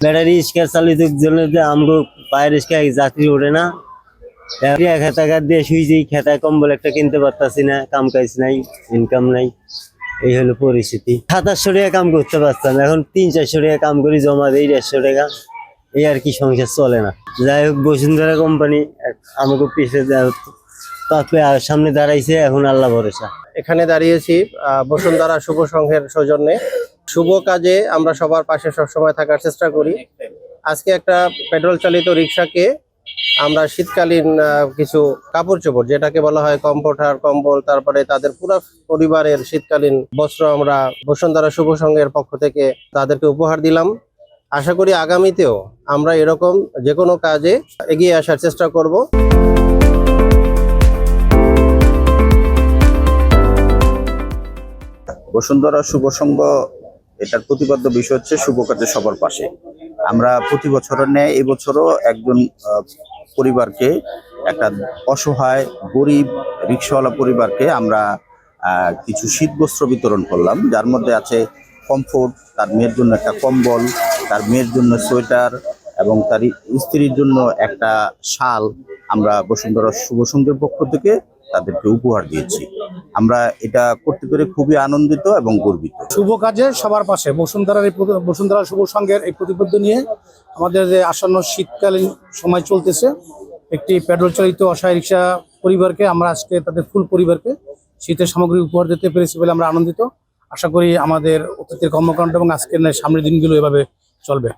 Battery রিক্সা চালিত জন্য যে আমগো পায়ের রিক্সা যাত্রী ওঠে না। 1,000 টাকা দিয়ে শুয়েছি, খেতা কম্বল একটা কিনতে পারতাছি না, কাম কাজ নাই, ইনকাম নাই। এই হলো পরিস্থিতি। 2700 টাকা কাম করতে পারতাম, এখন 300-400 টাকা কাম করি, জমা দেই 150 টাকা। এই আর কি, সংসার চলে না। যাই হোক, বসুন্ধরা কোম্পানি আমাকে সামনে দাঁড়াইছে, এখন আল্লাহ ভরসা। এখানে দাঁড়িয়েছি বসুন্ধরা শুভ সংঘের সৌজন্যে। শুভ কাজে আমরা সবার পাশে সবসময় থাকার চেষ্টা করি। আজকে একটা পেট্রোল চালিত রিক্সাকে আমরা শীতকালীন কিছু কাপড় চোপড়, যেটাকে বলা হয় কম্ফোর্টার, কম্বল, তারপরে তাদের পুরো পরিবারের শীতকালীন বস্ত্র আমরা বসুন্ধরা শুভ সংঘের পক্ষ থেকে তাদেরকে উপহার দিলাম। আশা করি আগামীতেও আমরা এরকম যে কোনো কাজে এগিয়ে আসার চেষ্টা করব। বসুন্ধরা শুভ সংঘ এটার প্রতিপাদ্য বিষয় হচ্ছে শুভ কাজে সবার পাশে। আমরা প্রতি বছরের ন্যায় এবছরও একজন পরিবারকে, একটা অসহায় গরিব রিক্সাওয়ালা পরিবারকে আমরা কিছু শীত বস্ত্র বিতরণ করলাম, যার মধ্যে আছে কমফোর্ট, তার মেয়ের জন্য একটা কম্বল, তার মেয়ের জন্য সোয়েটার এবং তার স্ত্রীর জন্য একটা শাল আমরা বসুন্ধরা শুভ সংঘের পক্ষ থেকে তাদেরকে উপহার দিয়েছি। আমরা এটা করতে পেরে খুবই আনন্দিত এবং গর্বিত। শুভ কাজে সবার পাশে বসুন্ধরা শুভ সংঘের এই প্রতিপাদ্য নিয়ে আমাদের যে আসন্ন শীতকালীন সময় চলতেছে, একটি পেট্রোল চালিত অসহায় রিক্সা পরিবারকে আমরা আজকে তাদের ফুল পরিবারকে শীতের সামগ্রী উপহার দিতে পেরেছি বলে আমরা আনন্দিত। আশা করি আমাদের অতীতের কর্মকাণ্ড এবং আজকের সামনের দিনগুলো এভাবে চলবে।